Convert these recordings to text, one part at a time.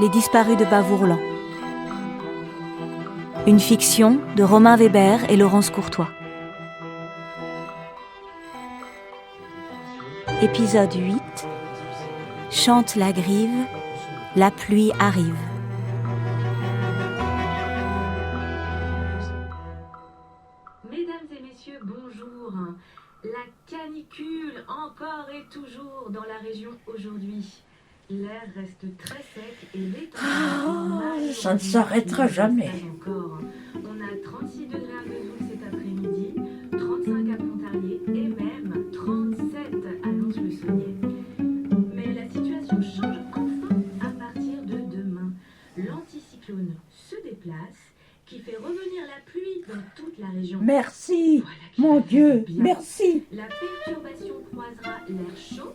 Les disparus de Bavourlan. Une fiction de Romain Weber et Laurence Courtois. Épisode 8. Chante la grive, la pluie arrive. Mesdames et messieurs, bonjour. La canicule encore et toujours dans la région aujourd'hui. L'air reste très sec et les températures ça ne s'arrêtera jamais. encore. On a 36 degrés à Vesoul cet après-midi, 35 à Pontarlier et même 37 à Lons-le-Saunier. Mais la situation change enfin à partir de demain. L'anticyclone se déplace, qui fait revenir la pluie dans toute la région. Merci, Voilà qui mon va Dieu, bien. merci. La perturbation croisera l'air chaud.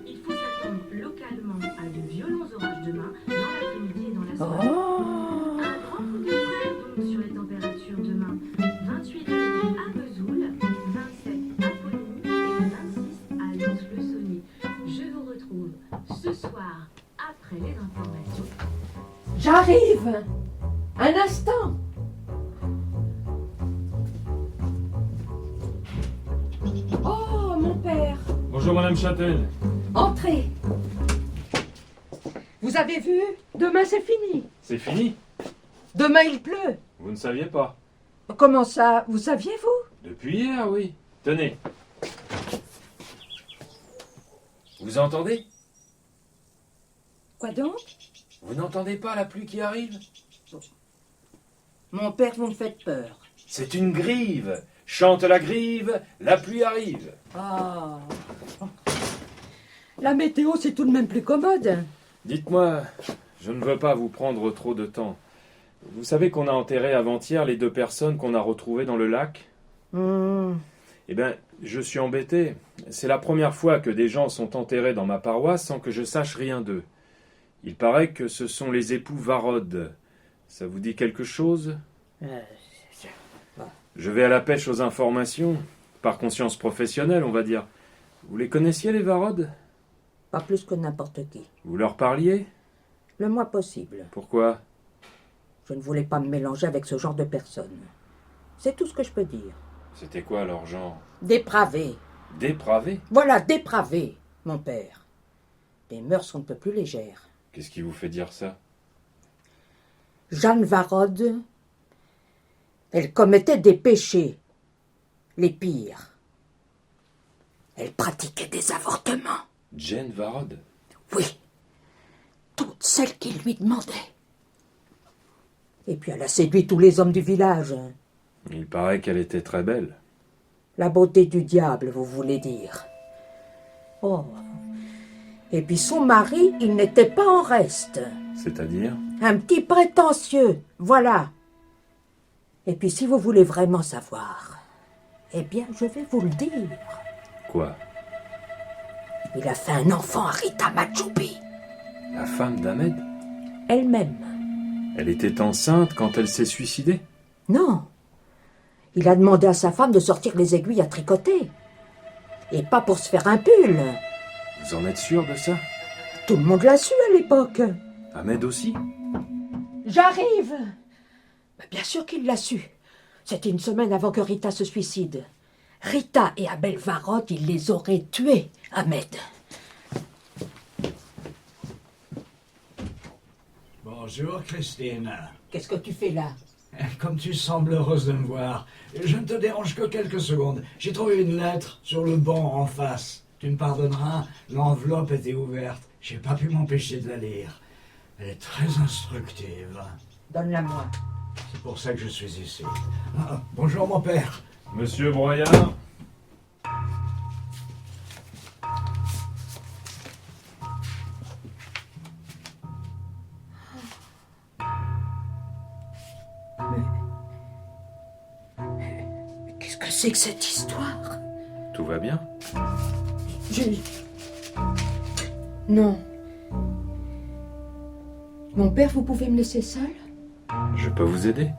Il faut s'attendre localement à de violents orages demain, dans l'après-midi et dans la soirée. Oh, Un grand coup de frein donc sur les températures demain. 28 degrés à Vesoul, 27 à Poligny et 26 à Lons-le-Saunier. Je vous retrouve ce soir après les informations. j'arrive. Un instant. Oh, mon père, Bonjour Madame Châtel. entrez. Vous avez vu? Demain, c'est fini. C'est fini? Demain, il pleut. Vous ne saviez pas? Comment ça? Vous saviez, vous? Depuis hier, oui. Tenez. Vous entendez? Quoi donc? Vous n'entendez pas la pluie qui arrive? Mon père, vous me faites peur. C'est une grive. Chante la grive, la pluie arrive. Ah. La météo, c'est tout de même plus commode. Dites-moi, je ne veux pas vous prendre trop de temps. Vous savez qu'on a enterré avant-hier les 2 personnes qu'on a retrouvées dans le lac? Eh bien, je suis embêté. C'est la première fois que des gens sont enterrés dans ma paroisse sans que je sache rien d'eux. Il paraît que ce sont les époux Varod. Ça vous dit quelque chose? Je vais à la pêche aux informations, par conscience professionnelle, on va dire. Vous les connaissiez, les Varod? Pas plus que n'importe qui. Vous leur parliez? Le moins possible. Pourquoi? Je ne voulais pas me mélanger avec ce genre de personnes. C'est tout ce que je peux dire. C'était quoi leur genre? Dépravé. Dépravé? Voilà, dépravé, mon père. Des mœurs on ne peut plus légères. Qu'est-ce qui vous fait dire ça? Jeanne Varod, elle commettait des péchés, les pires. Elle pratiquait des avortements. Jane Varod? Oui, toutes celles qui lui demandaient. Et puis elle a séduit tous les hommes du village. Il paraît qu'elle était très belle. La beauté du diable, vous voulez dire. Oh. Et puis son mari, il n'était pas en reste. C'est-à-dire? Un petit prétentieux, voilà. Et puis si vous voulez vraiment savoir, eh bien je vais vous le dire. Quoi? Il a fait un enfant à Rita Majoubi. La femme d'Ahmed? Elle-même. Elle était enceinte quand elle s'est suicidée? Non. Il a demandé à sa femme de sortir les aiguilles à tricoter. Et pas pour se faire un pull. Vous en êtes sûr de ça? Tout le monde l'a su à l'époque. Ahmed aussi? J'arrive. Bien sûr qu'il l'a su. C'était une semaine avant que Rita se suicide. Rita et Abel Varod, il les aurait tués, Ahmed. Bonjour Christine. Qu'est-ce que tu fais là? Comme tu sembles heureuse de me voir, je ne te dérange que quelques secondes. J'ai trouvé une lettre sur le banc en face. Tu me pardonneras, l'enveloppe était ouverte. J'ai pas pu m'empêcher de la lire. Elle est très instructive. Donne-la-moi. C'est pour ça que je suis ici. Ah, bonjour mon père. Monsieur Broyard? Qu'est-ce que c'est que cette histoire? Tout va bien? Non. Mon père, vous pouvez me laisser seule? Je peux vous aider?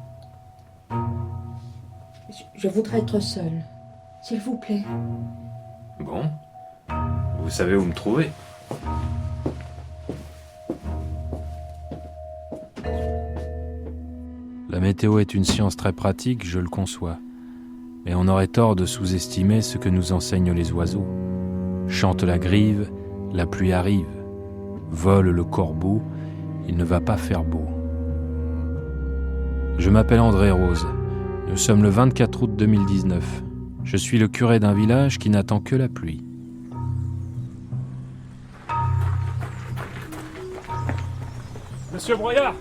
Je voudrais être seule, s'il vous plaît. Bon. Vous savez où me trouver. La météo est une science très pratique, je le conçois. Mais on aurait tort de sous-estimer ce que nous enseignent les oiseaux. Chante la grive, la pluie arrive. Vole le corbeau, il ne va pas faire beau. Je m'appelle André Rose. Nous sommes le 24 août 2019. Je suis le curé d'un village qui n'attend que la pluie. Monsieur Broyard!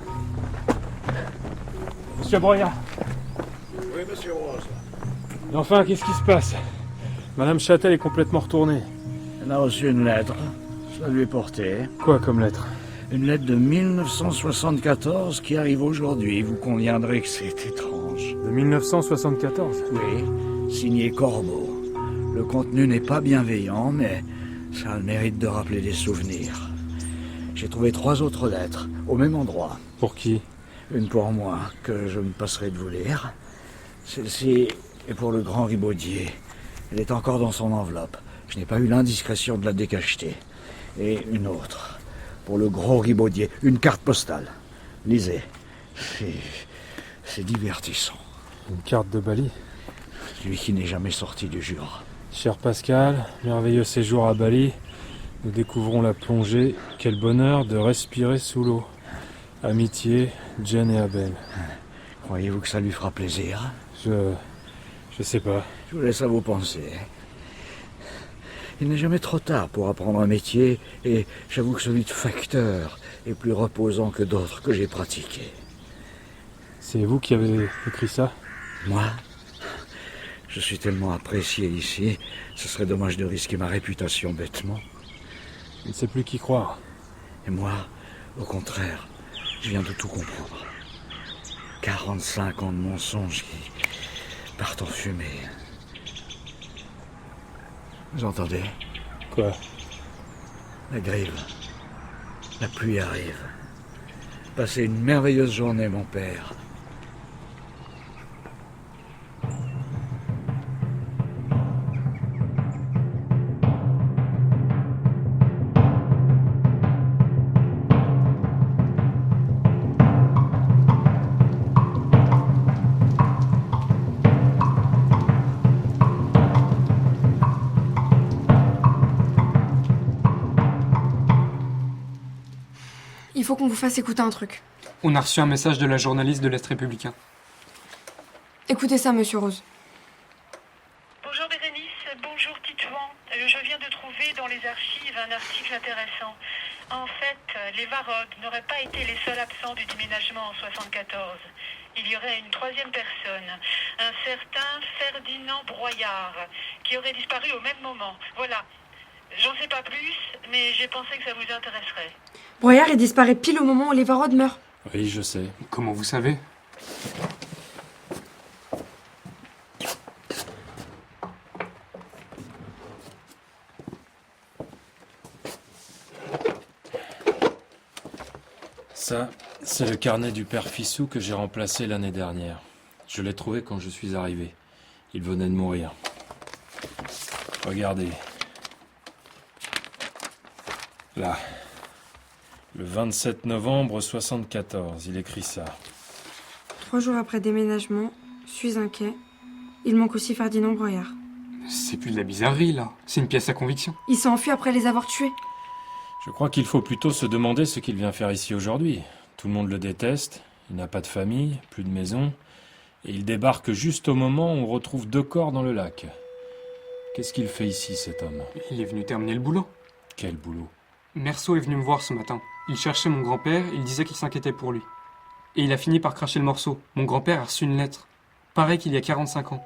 Monsieur Broyard! Oui, monsieur Rose. Et enfin, qu'est-ce qui se passe? Madame Châtel est complètement retournée. Elle a reçu une lettre. Je la lui ai portée. Quoi comme lettre? Une lettre de 1974 qui arrive aujourd'hui. Vous conviendrez que c'est étrange. De 1974? Oui, signé Corbeau. Le contenu n'est pas bienveillant, mais ça a le mérite de rappeler des souvenirs. J'ai trouvé 3 autres lettres, au même endroit. Pour qui? Une pour moi, que je me passerai de vous lire. Celle-ci est pour le grand Ribaudier. Elle est encore dans son enveloppe. Je n'ai pas eu l'indiscrétion de la décacheter. Et une autre, pour le gros Ribaudier, une carte postale. Lisez. C'est divertissant. Une carte de Bali. Lui qui n'est jamais sorti du Jura. Cher Pascal, merveilleux séjour à Bali. Nous découvrons la plongée. Quel bonheur de respirer sous l'eau. Amitié, Jane et Abel. Croyez-vous que ça lui fera plaisir? Je sais pas. Je vous laisse à vos pensées. Il n'est jamais trop tard pour apprendre un métier, et j'avoue que celui de facteur est plus reposant que d'autres que j'ai pratiqués. C'est vous qui avez écrit ça? Moi? Je suis tellement apprécié ici, ce serait dommage de risquer ma réputation bêtement. Je ne sais plus qui croire. Et moi, au contraire, je viens de tout comprendre. 45 ans de mensonges qui partent en fumée. Vous entendez? Quoi? La grive. La pluie arrive. Passez une merveilleuse journée, mon père. Il faut qu'on vous fasse écouter un truc. On a reçu un message de la journaliste de l'Est républicain. Écoutez ça, monsieur Rose. Bonjour Bérénice, bonjour Titouan. Je viens de trouver dans les archives un article intéressant. En fait, les Varod n'auraient pas été les seuls absents du déménagement en 74. Il y aurait une 3e personne, un certain Ferdinand Broyard, qui aurait disparu au même moment. Voilà. J'en sais pas plus, mais j'ai pensé que ça vous intéresserait. Broyard est disparaît pile au moment où les Varod meurent. Oui, je sais. Comment vous savez? Ça, c'est le carnet du père Fissou que j'ai remplacé l'année dernière. Je l'ai trouvé quand je suis arrivé. Il venait de mourir. Regardez. Là. Le 27 novembre 74, il écrit ça. 3 jours après déménagement, suis inquiet. Il manque aussi Ferdinand Broyard. C'est plus de la bizarrerie, là. C'est une pièce à conviction. Il s'est enfui après les avoir tués. Je crois qu'il faut plutôt se demander ce qu'il vient faire ici aujourd'hui. Tout le monde le déteste, il n'a pas de famille, plus de maison, et il débarque juste au moment où on retrouve 2 corps dans le lac. Qu'est-ce qu'il fait ici, cet homme? Il est venu terminer le boulot. Quel boulot? Merceau est venu me voir ce matin. Il cherchait mon grand-père, il disait qu'il s'inquiétait pour lui. Et il a fini par cracher le morceau. Mon grand-père a reçu une lettre. Pareil qu'il y a 45 ans.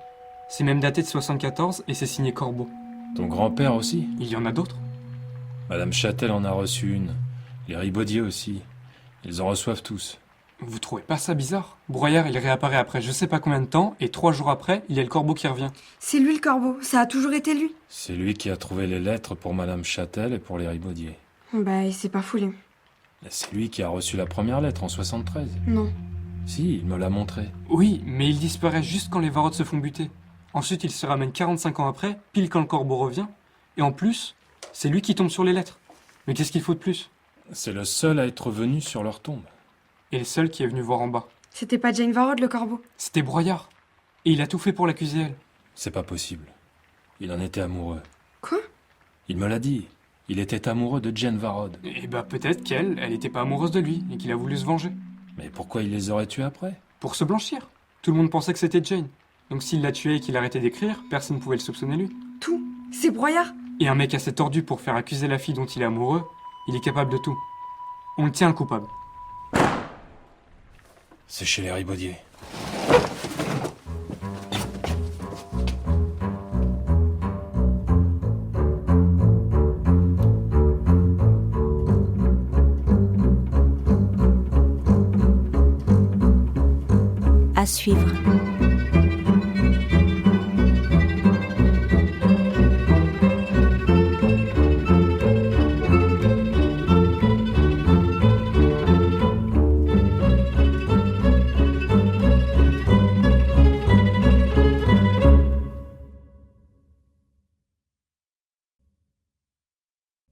C'est même daté de 74 et c'est signé Corbeau. Ton grand-père aussi? Il y en a d'autres? Madame Châtel en a reçu une. Les Ribaudier aussi. Ils en reçoivent tous. Vous trouvez pas ça bizarre? Broyard, il réapparaît après je sais pas combien de temps, et 3 jours après, il y a le Corbeau qui revient. C'est lui le corbeau, ça a toujours été lui. C'est lui qui a trouvé les lettres pour Madame Châtel et pour les Ribaudier. Bah, il s'est pas foulé. Et c'est lui qui a reçu la première lettre en 73. Non. Si, il me l'a montré. Oui, mais il disparaît juste quand les Varod se font buter. Ensuite, il se ramène 45 ans après, pile quand le Corbeau revient. Et en plus, c'est lui qui tombe sur les lettres. Mais qu'est-ce qu'il faut de plus? C'est le seul à être venu sur leur tombe. Et le seul qui est venu voir en bas. C'était pas Jane Varrod, le corbeau? C'était Broyard. Et il a tout fait pour l'accuser, elle. C'est pas possible. Il en était amoureux. Quoi? Il me l'a dit. Il était amoureux de Jane Varrod. Et bah peut-être qu'elle, elle était pas amoureuse de lui et qu'il a voulu se venger. Mais pourquoi il les aurait tués après? Pour se blanchir. Tout le monde pensait que c'était Jane. Donc s'il l'a tué et qu'il arrêtait d'écrire, personne ne pouvait le soupçonner lui. Tout? C'est Broyard? Et un mec assez tordu pour faire accuser la fille dont il est amoureux, il est capable de tout. On le tient le coupable. C'est chez les Ribaudier. À suivre.